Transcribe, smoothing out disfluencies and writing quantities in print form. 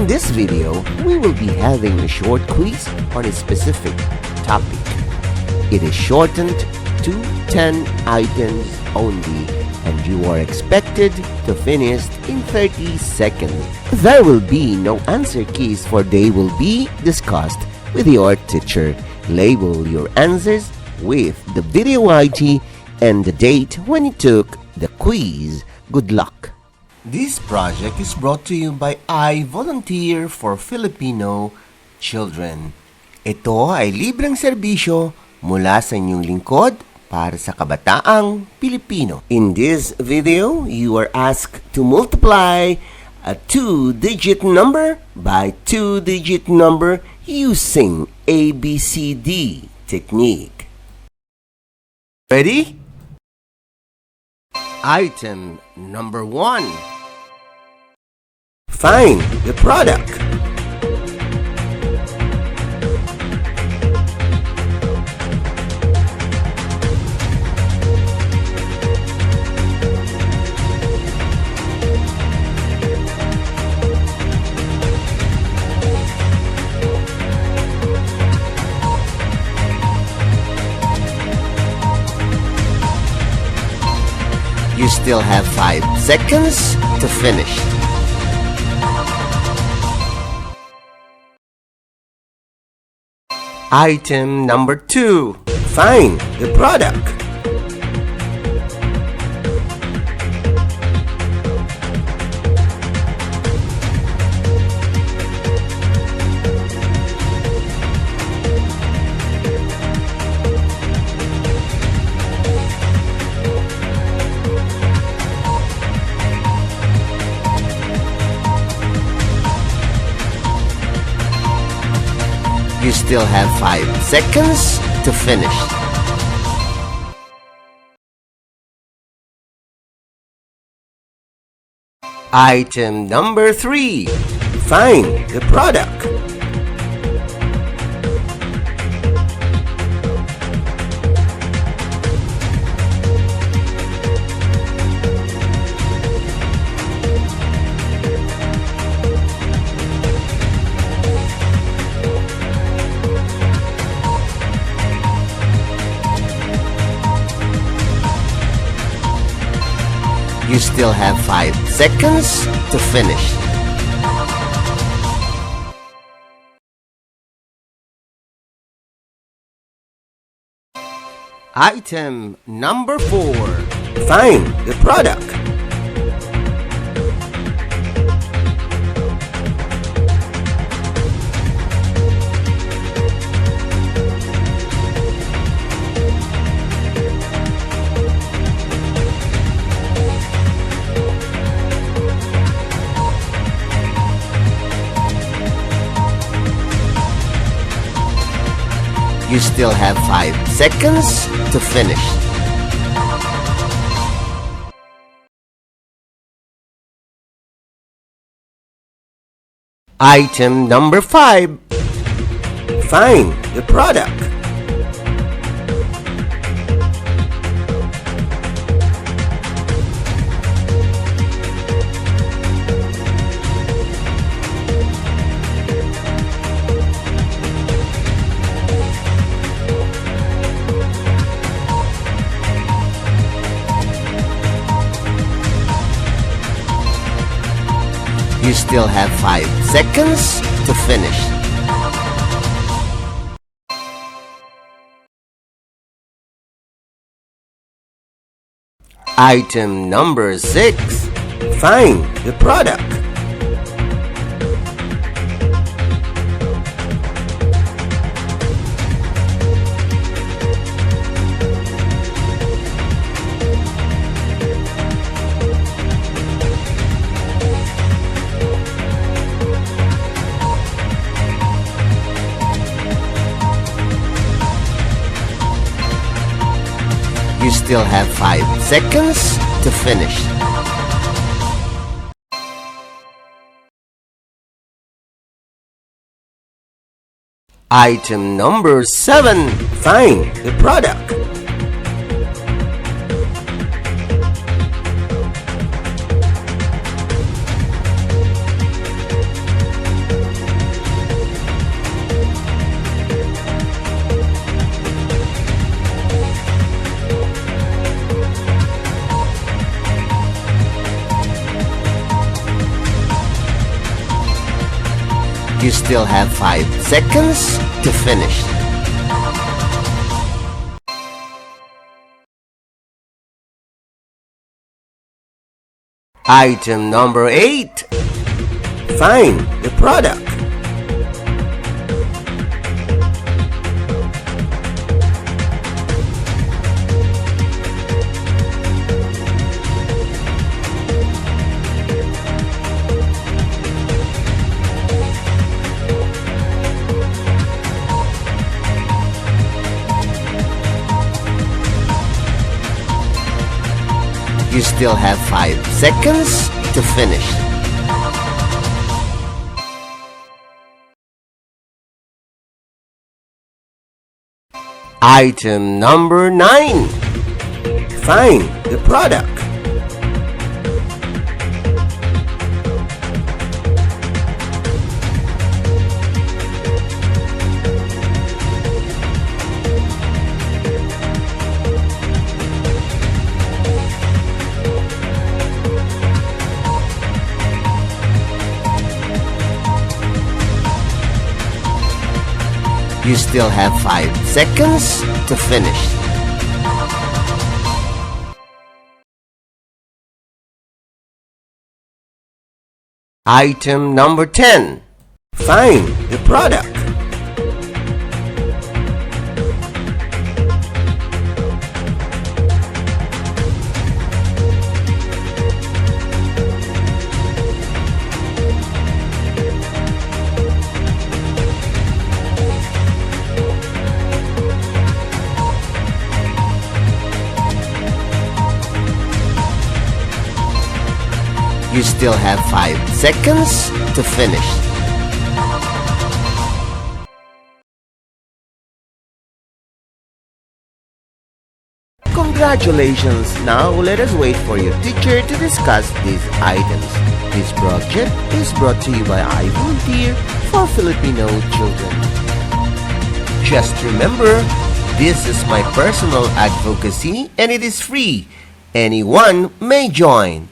In this video, we will be having a short quiz on a specific topic. It is shortened to 10 items only, and you are expected to finish in 30 seconds. There will be no answer keys, for they will be discussed with your teacher. Label your answers with the video ID and the date when you took the quiz. Good luck! This project is brought to you by I Volunteer for Filipino Children. Ito ay libreng serbisyo mula sa inyong lingkod para sa kabataang Pilipino. In this video, you are asked to multiply a 2-digit number by 2-digit number using ABCD technique. Ready? Item number 1. Find the product. You still have 5 seconds to finish. Item number 2. Find the product. You still have 5 seconds to finish. Item number 3. Find the product. You still have 5 seconds to finish. Item number 4. Find the product. You still have 5 seconds to finish. Item number 5. Find the product. You still have 5 seconds to finish. Item number 6. Find the product. You still have 5 seconds to finish. Item number 7. Find the product. You still have 5 seconds to finish. Item number 8. Find the product. You still have 5 seconds to finish. Item number 9. Find the product. You still have 5 seconds to finish. Item number 10. Find the product. You still have 5 seconds to finish. Congratulations! Now let us wait for your teacher to discuss these items. This project is brought to you by I Volunteer for Filipino Children. Just remember, this is my personal advocacy and it is free. Anyone may join.